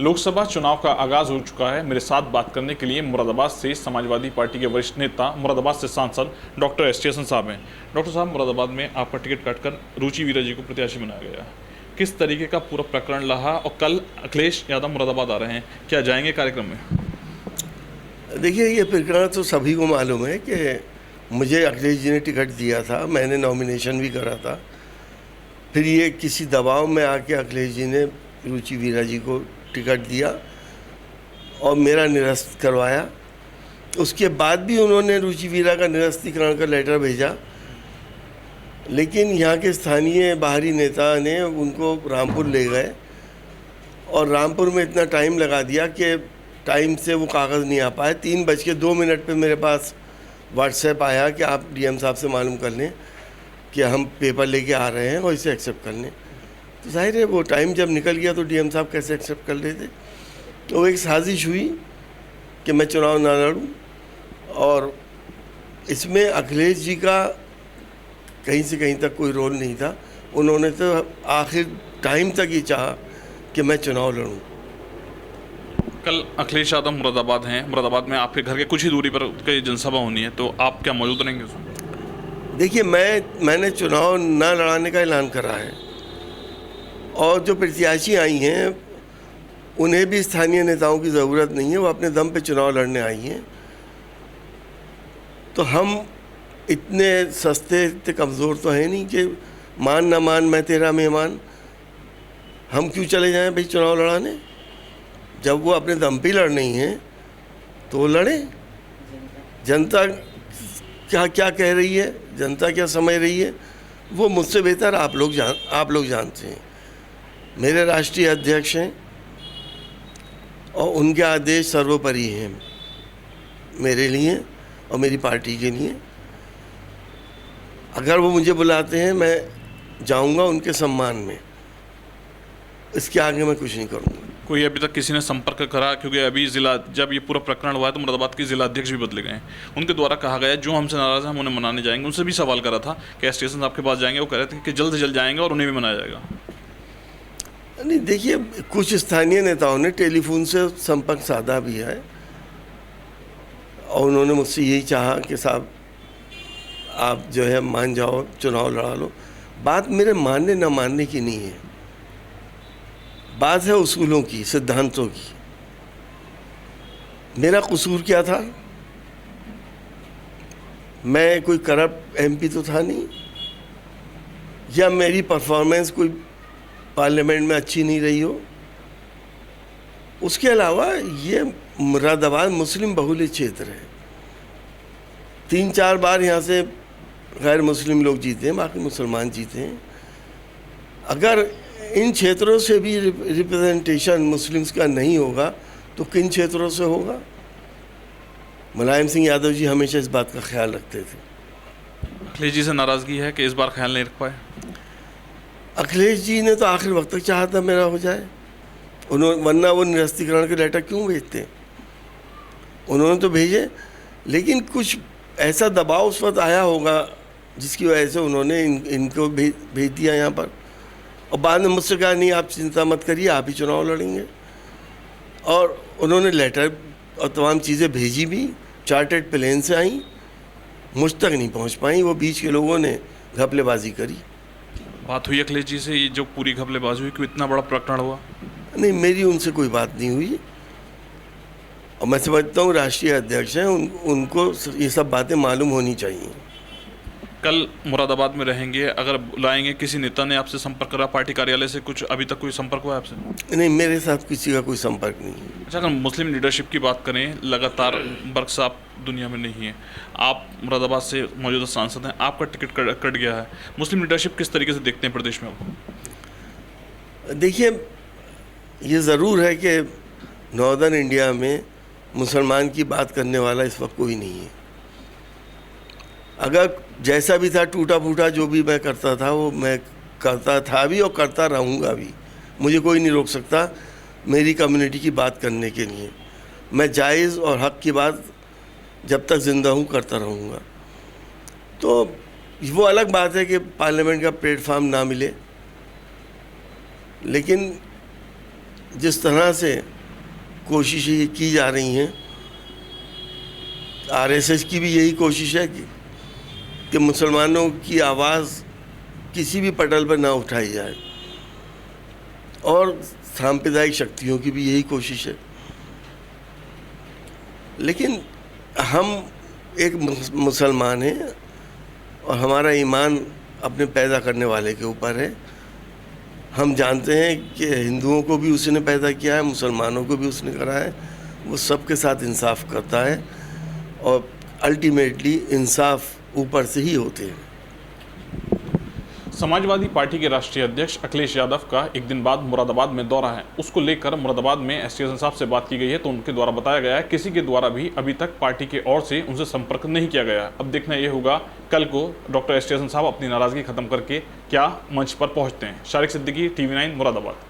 लोकसभा चुनाव का आगाज हो चुका है। मेरे साथ बात करने के लिए मुरादाबाद से समाजवादी पार्टी के वरिष्ठ नेता, मुरादाबाद से सांसद डॉक्टर एस टी साहब हैं। डॉक्टर साहब, मुरादाबाद में आपका टिकट काटकर रुचि वीरा जी को प्रत्याशी बनाया गया। किस तरीके का पूरा प्रकरण रहा और कल अखिलेश यादव मुरादाबाद आ रहे हैं, क्या जाएंगे कार्यक्रम में? देखिए, ये प्रकरण तो सभी को मालूम है कि मुझे अखिलेश जी ने टिकट दिया था, मैंने नॉमिनेशन भी करा था। फिर ये किसी दबाव में आके अखिलेश जी ने रुचि वीरा जी को टिकट दिया और मेरा निरस्त करवाया। उसके बाद भी उन्होंने रुचि वीरा का निरस्तीकरण का लेटर भेजा, लेकिन यहाँ के स्थानीय बाहरी नेता ने उनको रामपुर ले गए और रामपुर में इतना टाइम लगा दिया कि टाइम से वो कागज़ नहीं आ पाए। 3:02 पे मेरे पास व्हाट्सएप आया कि आप डीएम साहब से मालूम कर लें कि हम पेपर लेके आ रहे हैं और इसे एक्सेप्ट कर लें। तो जाहिर है वो टाइम जब निकल गया तो डीएम साहब कैसे एक्सेप्ट कर लेते। तो एक साजिश हुई कि मैं चुनाव ना लड़ूं और इसमें अखिलेश जी का कहीं से कहीं तक कोई रोल नहीं था। उन्होंने तो आखिर टाइम तक ही चाहा कि मैं चुनाव लड़ूं। कल अखिलेश यादव मुरादाबाद हैं। मुरादाबाद में आपके घर के कुछ ही दूरी पर कई जनसभा होनी है, तो आप क्या मौजूद रहेंगे उसमें? देखिए, मैंने चुनाव ना लड़ाने का ऐलान करा है और जो प्रत्याशी आई हैं उन्हें भी स्थानीय नेताओं की ज़रूरत नहीं है, वो अपने दम पे चुनाव लड़ने आई हैं। तो हम इतने सस्ते, इतने कमज़ोर तो हैं नहीं कि मान ना मान मैं तेरा मेहमान। हम क्यों चले जाएं भाई चुनाव लड़ाने? जब वो अपने दम पे लड़ रही हैं तो वो लड़े। जनता क्या क्या कह रही है, जनता क्या समझ रही है, वो मुझसे बेहतर आप लोग जानते हैं। मेरे राष्ट्रीय अध्यक्ष हैं और उनके आदेश सर्वोपरि हैं मेरे लिए और मेरी पार्टी के लिए। अगर वो मुझे बुलाते हैं मैं जाऊंगा उनके सम्मान में, इसके आगे मैं कुछ नहीं करूंगा। कोई अभी तक किसी ने संपर्क करा? क्योंकि अभी जिला, जब ये पूरा प्रकरण हुआ है तो मुरादाबाद के जिला अध्यक्ष भी बदले गए हैं। उनके द्वारा कहा गया जो हमसे नाराज़ है हम उन्हें मनाने जाएंगे। उनसे भी सवाल करा था कि स्टेशन आपके पास जाएंगे, वो कह रहे थे कि जल्द से जल्द जाएंगे और उन्हें भी मनाया जाएगा। नहीं, देखिए, कुछ स्थानीय नेताओं ने टेलीफोन से संपर्क साधा भी है और उन्होंने मुझसे यही चाहा कि साहब आप जो है मान जाओ, चुनाव लड़ा लो। बात मेरे मानने ना मानने की नहीं है, बात है उसूलों की, सिद्धांतों की। मेरा कसूर क्या था? मैं कोई करप्ट एमपी तो था नहीं, या मेरी परफॉर्मेंस कोई पार्लियामेंट में अच्छी नहीं रही हो। उसके अलावा ये मुरादाबाद मुस्लिम बहुल क्षेत्र है। 3-4 बार यहाँ से गैर मुस्लिम लोग जीते हैं, बाकी मुसलमान जीते हैं। अगर इन क्षेत्रों से भी रिप्रेजेंटेशन मुस्लिम्स का नहीं होगा तो किन क्षेत्रों से होगा? मुलायम सिंह यादव जी हमेशा इस बात का ख्याल रखते थे। अखिलेश जी से नाराज़गी है कि इस बार ख्याल नहीं रख पाए? अखिलेश जी ने तो आखिर वक्त तक चाहा था मेरा हो जाए, वरना वो निरस्तीकरण के लेटर क्यों भेजते? उन्होंने तो भेजे, लेकिन कुछ ऐसा दबाव उस वक्त आया होगा जिसकी वजह से उन्होंने इनको भेज दिया यहाँ पर। और बाद में मुझसे कहा नहीं आप चिंता मत करिए, आप ही चुनाव लड़ेंगे। और उन्होंने लेटर और तमाम चीज़ें भेजी भी, चार्टर्ड प्लेन से आई, मुझ तक नहीं पहुँच पाई। वो बीच के लोगों ने घपलेबाजी करी। बात हुई अखिलेश जी से, ये जो पूरी घपलेबाजी हुई, क्यों इतना बड़ा प्रकरण हुआ? नहीं, मेरी उनसे कोई बात नहीं हुई और मैं समझता हूँ राष्ट्रीय अध्यक्ष हैं, उनको ये सब बातें मालूम होनी चाहिए। कल मुरादाबाद में रहेंगे, अगर बुलाएंगे, किसी नेता ने आपसे संपर्क करा पार्टी कार्यालय से? कुछ अभी तक कोई संपर्क हुआ आपसे? नहीं, मेरे साथ किसी का कोई संपर्क नहीं है। अच्छा, अगर मुस्लिम लीडरशिप की बात करें, लगातार बरसात दुनिया में नहीं है। आप मुरादाबाद से मौजूदा सांसद हैं, आपका टिकट कट गया है। मुस्लिम लीडरशिप किस तरीके से देखते हैं प्रदेश में? देखिए, ये ज़रूर है कि नॉर्दर्न इंडिया में मुसलमान की बात करने वाला इस वक्त कोई नहीं है। अगर जैसा भी था, टूटा फूटा जो भी मैं करता था वो मैं करता था भी और करता रहूँगा भी। मुझे कोई नहीं रोक सकता मेरी कम्युनिटी की बात करने के लिए। मैं जायज़ और हक़ की बात जब तक ज़िंदा हूँ करता रहूँगा। तो वो अलग बात है कि पार्लियामेंट का प्लेटफार्म ना मिले, लेकिन जिस तरह से कोशिशें ये की जा रही हैं, आरएसएस की भी यही कोशिश है कि मुसलमानों की आवाज़ किसी भी पटल पर ना उठाई जाए, और सांप्रदायिक शक्तियों की भी यही कोशिश है। लेकिन हम एक मुसलमान हैं और हमारा ईमान अपने पैदा करने वाले के ऊपर है। हम जानते हैं कि हिंदुओं को भी उसने पैदा किया है, मुसलमानों को भी उसने करा है। वो सबके साथ इंसाफ करता है और अल्टीमेटली इंसाफ ऊपर से ही होते हैं। समाजवादी पार्टी के राष्ट्रीय अध्यक्ष अखिलेश यादव का एक दिन बाद मुरादाबाद में दौरा है। उसको लेकर मुरादाबाद में एसटीएसन साहब से बात की गई है, तो उनके द्वारा बताया गया है किसी के द्वारा भी अभी तक पार्टी के ओर से उनसे संपर्क नहीं किया गया है। अब देखना यह होगा कल को डॉक्टर एसटीएसन साहब अपनी नाराजगी खत्म करके क्या मंच पर पहुंचते हैं। शारिक सिद्दीकी, TV9 मुरादाबाद।